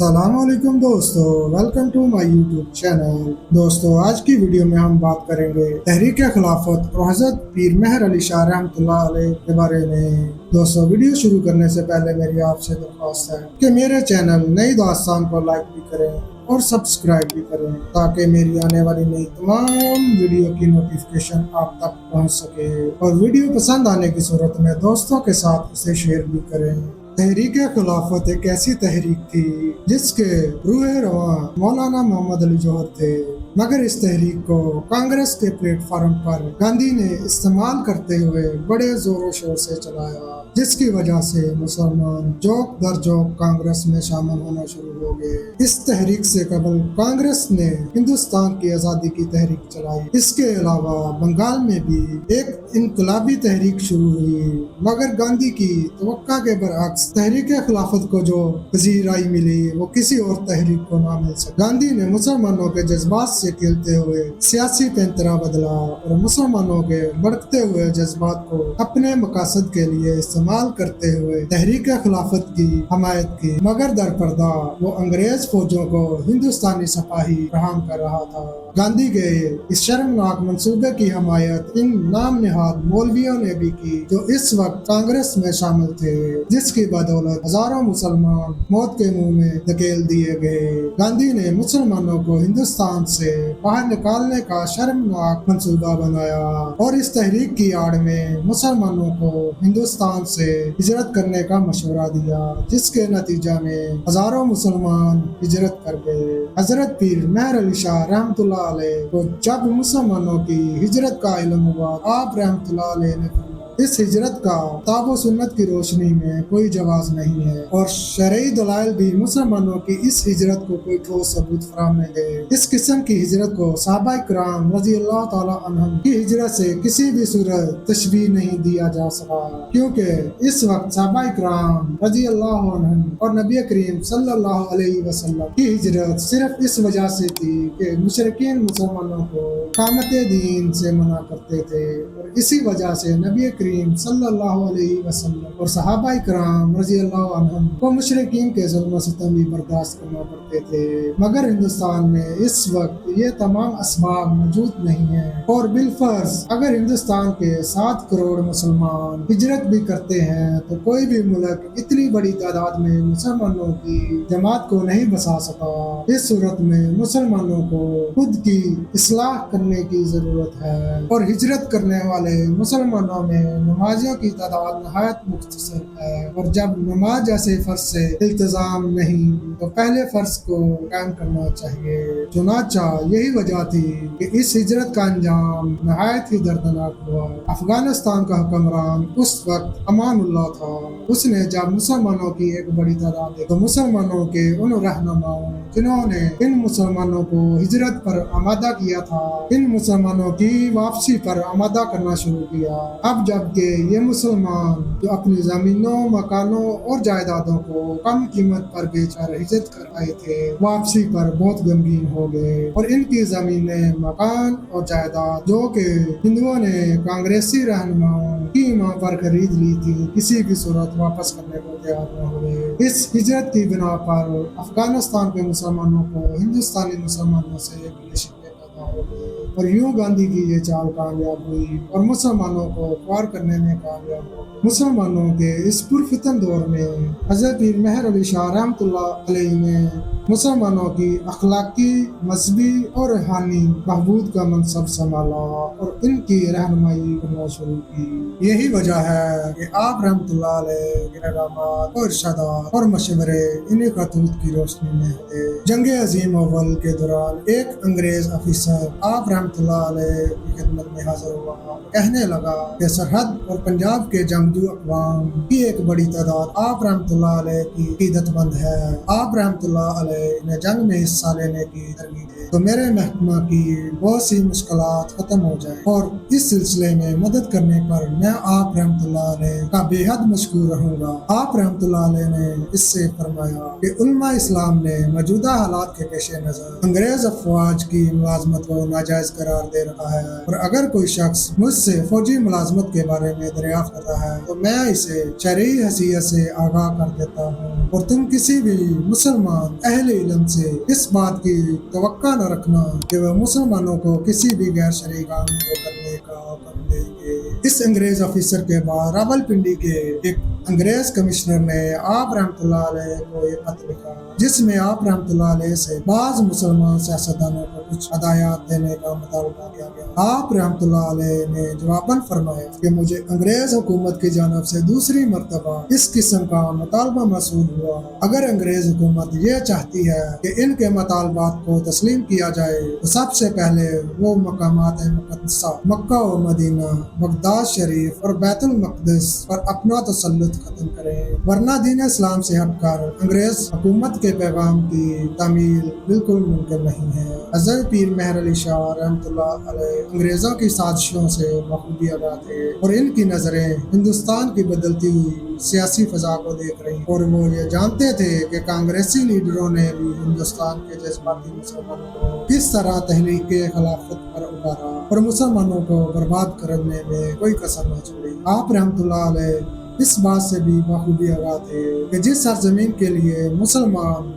السلام علیکم دوستو، welcome to my YouTube channel. دوستو آج کی ویڈیو میں ہم بات کریں گے تحریک خلافت اور حضرت پیر مہر علی شاہ رحمۃ اللہ علیہ کے بارے میں۔ دوستو ویڈیو شروع کرنے سے پہلے میری آپ سے درخواست ہے کہ میرے چینل نئی داستان کو لائک بھی کریں اور سبسکرائب بھی کریں تاکہ میری آنے والی نئی تمام ویڈیو کی نوٹیفیکیشن آپ تک پہنچ سکے، اور ویڈیو پسند آنے کی صورت میں دوستوں کے ساتھ اسے شیئر بھی کریں۔ تحریک خلافت ایک ایسی تحریک تھی جس کے روح رواں مولانا محمد علی جوہر تھے، مگر اس تحریک کو کانگریس کے پلیٹ فارم پر گاندھی نے استعمال کرتے ہوئے بڑے زور و شور سے چلایا، جس کی وجہ سے مسلمان جوک در جوک کانگریس میں شامل ہونا شروع ہو گئے۔ اس تحریک سے قبل کانگریس نے ہندوستان کی آزادی کی تحریک چلائی۔ اس کے علاوہ بنگال میں بھی ایک انقلابی تحریک شروع ہوئی، مگر گاندھی کی توقع کے برعکس تحریک خلافت کو جو پذیرائی ملی وہ کسی اور تحریک کو نہ مل سکی۔ گاندھی نے مسلمانوں کے جذبات سے کھیلتے ہوئے سیاسی پینترا بدلا اور مسلمانوں کے بڑھتے ہوئے جذبات کو اپنے مقاصد کے لیے استعمال کرتے ہوئے تحریک خلافت کی حمایت کی، مگر در پردہ وہ انگریز فوجوں کو ہندوستانی سپاہی فراہم کر رہا تھا۔ گاندھی کے اس شرمناک منصوبے کی حمایت ان نام نہاد مولویوں نے بھی کی جو اس وقت کانگریس میں شامل تھے، جس کی بدولت ہزاروں مسلمان موت کے منہ میں دھکیل دیے گئے۔ گاندھی نے مسلمانوں کو ہندوستان سے باہر نکالنے کا شرمناک منصوبہ بنایا اور اس تحریک کی آڑ میں مسلمانوں کو ہندوستان سے ہجرت کرنے کا مشورہ دیا، جس کے نتیجہ میں ہزاروں مسلمان ہجرت کر گئے۔ حضرت پیر مہر علی شاہ رحمۃ اللہ علیہ کو جب مسلمانوں کی ہجرت کا علم ہوا، آپ رحمۃ اللہ علیہ نے اس ہجرت کا کتاب و سنت کی روشنی میں کوئی جواز نہیں ہے، اور شرعی دلائل بھی مسلمانوں کی اس ہجرت کو کوئی ٹھوس ثبوت فراہم نہیں دے۔ اس قسم کی ہجرت کو صحابہ کرام رضی اللہ تعالی عنہم کی ہجرت سے کسی بھی صورت تشبیہ نہیں دیا جا سکا، کیونکہ اس وقت صحابہ کرام رضی اللہ عنہم اور نبی کریم صلی اللہ علیہ وسلم کی ہجرت صرف اس وجہ سے تھی کہ مشرکین مسلمانوں کو اقامت دین سے منع کرتے تھے، اور اسی وجہ سے نبی کریم صلی اللہ علیہ وسلم اور صحابہ کرام رضی اللہ عنہم کو مشرکین کے ظلم و ستم بھی برداشت کرنا پڑتے تھے۔ مگر ہندوستان میں اس وقت یہ تمام اسباب موجود نہیں ہیں، اور بالفرض اگر ہندوستان کے 7 کروڑ مسلمان ہجرت بھی کرتے ہیں تو کوئی بھی ملک اتنی بڑی تعداد میں مسلمانوں کی جماعت کو نہیں بسا سکا۔ اس صورت میں مسلمانوں کو خود کی اصلاح کرنے کی ضرورت ہے، اور ہجرت کرنے والے مسلمانوں میں نمازیوں کی تعداد نہایت مختصر ہے، اور جب نماز جیسے فرض سے التزام نہیں تو پہلے فرض کو قائم کرنا چاہیے۔ چنانچہ یہی وجہ تھی کہ اس ہجرت کا انجام نہایت ہی دردناک ہوا۔ افغانستان کا حکمران اس وقت امان اللہ تھا۔ اس نے جب مسلمانوں کی ایک بڑی تعداد تو مسلمانوں کے ان رہنماؤں جنہوں نے ان مسلمانوں کو ہجرت پر آمادہ کیا تھا، ان مسلمانوں کی واپسی پر آمادہ کرنا شروع کیا۔ اب جبکہ یہ مسلمان جو اپنی زمینوں، مکانوں اور جائیدادوں کو کم قیمت پر بیچ کر ہجرت کر آئے تھے، واپسی پر بہت غمگین ہو گئے، اور ان کی زمینیں، مکان اور جائیداد جو کہ ہندوؤں نے کانگریسی رہنماؤں کی ماں پر خرید لی تھی، کسی بھی صورت واپس کرنے کو تیار نہ ہوئے۔ اس ہجرت کی بنا پر افغانستان کے مسلمانوں کو ہندوستانی مسلمانوں سے ایک شکوے پیدا ہو گئے، اور یوں گاندھی کی یہ چال کامیاب ہوئی اور مسلمانوں کو خوار کرنے میں کامیاب ہو گئی۔ مسلمانوں کے اس پرفتن دور میں حضرت پیر مہر علی شاہ رحمۃ اللہ علیہ نے مسلمانوں کی اخلاقی، مذہبی اور روحانی بہبود کا منصب سنبھالا اور ان کی رہنمائی کرنا شروع کی۔ یہی وجہ ہے کہ آپ رحمۃ اللہ علیہ کے اقدامات اور ارشادات اور مشورے انہی خطوط کی روشنی میں ہوئے۔ جنگ عظیم اول کے دوران ایک انگریز افیسر آپ رحمۃ اللہ علیہ کی خدمت میں حاضر ہوا، کہنے لگا کہ سرحد اور پنجاب کے جنگجو اقوام کی ایک بڑی تعداد آپ رحمۃ اللہ علیہ کی عقیدت مند ہے۔ آپ رحمۃ اللہ علیہ نے جنگ میں حصہ لینے کی ترغیب دی تو میرے محکمہ کی بہت سی مشکلات ختم ہو جائیں، اور اس سلسلے میں مدد کرنے پر میں آپ رحمۃ اللہ علیہ کا بے حد مشکور رہوں گا۔ آپ رحمۃ اللہ علیہ نے اس سے فرمایا کہ علماء اسلام نے موجودہ حالات کے پیش نظر انگریز افواج کی ملازمت کو ناجائز قرار دے رکھا ہے، اور اگر کوئی شخص مجھ سے فوجی ملازمت کے بارے میں دریافت کرتا ہے تو میں اسے شرعی حیثیت سے آگاہ کر دیتا ہوں، اور تم کسی بھی مسلمان اہل علم سے اس بات کی توقع نہ رکھنا کہ وہ مسلمانوں کو کسی بھی غیر شرعی کام کو کرنے کا حکم دیں گے۔ اس انگریز آفیسر کے بعد راولپنڈی کے ایک انگریز کمشنر نے آپ رحمۃ اللہ علیہ کو ایک خط لکھا، جس میں آپ رحمۃ اللہ علیہ سے بعض مسلمان سیاستدانوں کو کچھ ہدایات دینے کا مطالبہ کیا گیا۔ آپ رحمۃ اللہ علیہ نے جواباً فرمایا کہ مجھے انگریز حکومت کی جانب سے دوسری مرتبہ اس قسم کا مطالبہ موصول ہوا۔ اگر انگریز حکومت یہ چاہتی ہے کہ ان کے مطالبات کو تسلیم کیا جائے تو سب سے پہلے وہ مقامات مقدسہ مکہ و مدینہ، بغداد شریف اور بیت المقدس پر اپنا تسلط ختم کرے، ورنہ دین اسلام سے ہٹ کر انگریز حکومت کے پیغام کی تعمیل بالکل ممکن نہیں ہے۔ حضرت پیر مہر علی شاہ رحمۃ اللہ علیہ انگریزوں کی سازشوں سے بخوبی آگاہ تھے، اور ان کی نظریں ہندوستان کی بدلتی ہوئی سیاسی فضا کو دیکھ رہی، اور وہ یہ جانتے تھے کہ کانگریسی لیڈروں نے بھی ہندوستان کے جذباتی مسلمانوں کو کس طرح تحریک خلافت پر ابھارا اور مسلمانوں کو برباد کرنے میں کوئی کسر نہ چھوڑی۔ آپ رحمۃ اللہ علیہ اس بات سے بھی بخوبی آگاہ تھے کہ جس سرزمین کے لیے مسلمان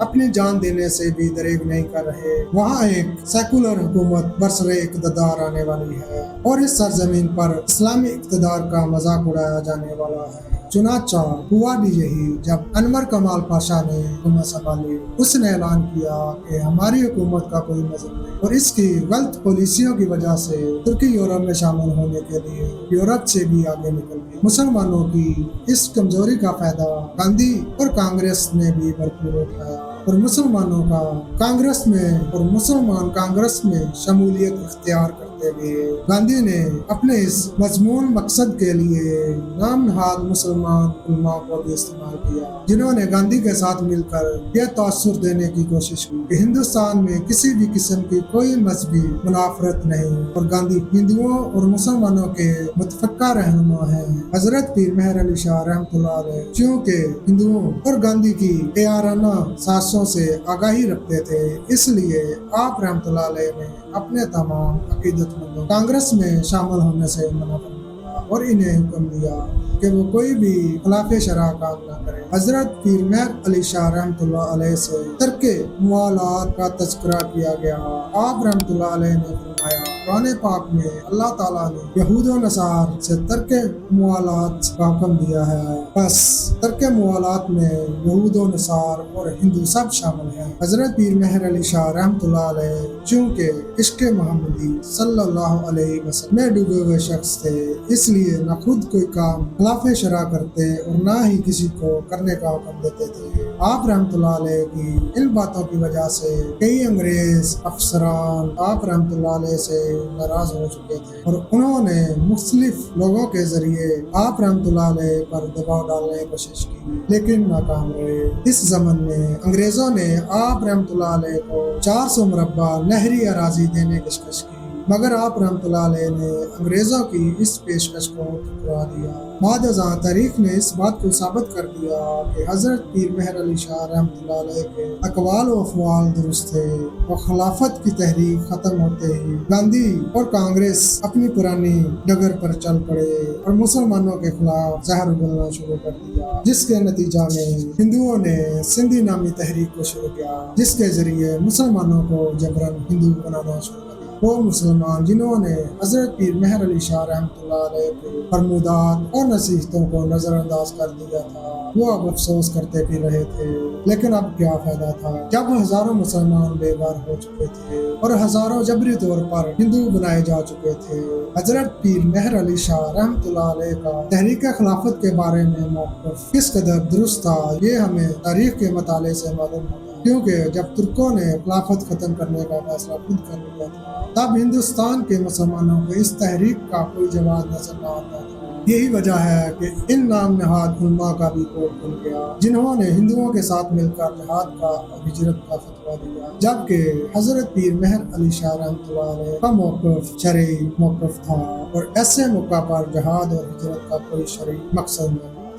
اپنی جان دینے سے بھی دریغ نہیں کر رہے، وہاں ایک سیکولر حکومت برسر اقتدار آنے والی ہے، اور اس سرزمین پر اسلامی اقتدار کا مذاق اڑایا جانے والا ہے۔ چنانچہ ہوا بھی یہی۔ جب انور کمال پاشا نے حکومت سنبھالی، اس نے اعلان کیا کہ ہماری حکومت کا کوئی مذہب نہیں، اور اس کی غلط پالیسیوں کی وجہ سے ترکی یورپ میں شامل ہونے کے لیے یورپ سے بھی آگے نکل گئی۔ مسلمانوں کی اس کمزوری کا فائدہ گاندھی اور کانگریس نے بھی بھرپور اٹھایا، اور مسلمانوں کا کانگریس میں شمولیت اختیار کرتے ہوئے گاندھی نے اپنے اس مضمون مقصد کے لیے نام نہاد مسلمان علماء کو بھی استعمال کیا، جنہوں نے گاندھی کے ساتھ مل کر یہ تاثر دینے کی کوشش کی کہ ہندوستان میں کسی بھی قسم کی کوئی مذہبی منافرت نہیں، اور گاندھی ہندوؤں اور مسلمانوں کے متفقہ رہنما ہیں۔ حضرت پیر مہر علی شاہ رحمۃ اللہ علیہ چونکہ ہندوؤں اور گاندھی کی اعارانہ سازشوں سے آگاہی رکھتے تھے، اس لیے آپ رحمۃ اللہ علیہ نے اپنے تمام عقیدت مندوں کانگریس میں شامل ہونے سے منع فرمایا، اور انہیں حکم دیا کہ وہ کوئی بھی خلاف شرع کام نہ کرے۔ حضرت پیر مہر علی شاہ رحمۃ اللہ علیہ سے ترک موالات کا تذکرہ کیا گیا۔ آپ رحمۃ اللہ علیہ نے فرمایا، قرآن پاک میں اللہ تعالیٰ نے یہود و نصار سے ترک موالات کا حکم دیا ہے، بس ترک موالات میں یہود و نصار اور ہندو سب شامل ہیں۔ حضرت پیر مہر علی شاہ رحمۃ اللہ علیہ چونکہ عشق محمدی صلی اللہ علیہ وسلم میں ڈوبے ہوئے شخص تھے، اس لیے نہ خود کوئی کام خلاف شرع کرتے اور نہ ہی کسی کو کرنے کا حکم دیتے تھے۔ آپ رحمۃ اللہ علیہ کی ان باتوں کی وجہ سے کئی انگریز افسران آپ رحمۃ اللہ علیہ سے ناراض ہو چکے تھے، اور انہوں نے مختلف لوگوں کے ذریعے آپ رحمۃ اللہ علیہ پر دباؤ ڈالنے کی کوشش کی، لیکن ناکام رہے۔ اس زمن میں انگریزوں نے آپ رحمۃ اللہ علیہ کو 400 مربع نہری اراضی دینے کی پیشکش کی، مگر آپ رحمۃ اللہ علیہ نے انگریزوں کی اس پیشکش کو ٹھکرا دیا۔ بعد ازاں تاریخ نے اس بات کو ثابت کر دیا کہ حضرت پیر مہر علی شاہ رحمۃ اللہ علیہ کے اقوال و افعال درست تھے، اور خلافت کی تحریک ختم ہوتے ہی گاندھی اور کانگریس اپنی پرانی ڈگر پر چل پڑے اور مسلمانوں کے خلاف زہر اگلنا شروع کر دیا، جس کے نتیجہ میں ہندوؤں نے سندھی نامی تحریک کو شروع کیا، جس کے ذریعے مسلمانوں کو جبراً ہندو بنانا شروع کیا۔ وہ مسلمان جنہوں نے حضرت پیر مہر علی شاہ رحمۃ اللہ علیہ کے فرمودات اور نصیحتوں کو نظر انداز کر دیا تھا، وہ اب افسوس کرتے بھی رہے تھے، لیکن اب کیا فائدہ تھا جب ہزاروں مسلمان بے گھر ہو چکے تھے اور ہزاروں جبری طور پر ہندو بنائے جا چکے تھے۔ حضرت پیر مہر علی شاہ رحمۃ اللہ علیہ کا تحریک خلافت کے بارے میں موقف کس قدر درست تھا، یہ ہمیں تاریخ کے مطالعے سے معلوم ہوتا ہے، کیونکہ جب ترکوں نے خلافت ختم کرنے کا فیصلہ خود کر لیا تھا، تب ہندوستان کے مسلمانوں کو اس تحریک کا کوئی جواب نظر نہ آتا تھا۔ یہی وجہ ہے کہ ان نام نہاد علماء کا بھی کوٹ کھل گیا، جنہوں نے ہندوؤں کے ساتھ مل کر جہاد کا اور ہجرت کا فتویٰ دیا، جبکہ حضرت پیر مہر علی شاہ رحمۃ اللہ علیہ کا موقف شرعی موقف تھا، اور ایسے موقع پر جہاد اور ہجرت کا کوئی شرعی مقصد نہیں۔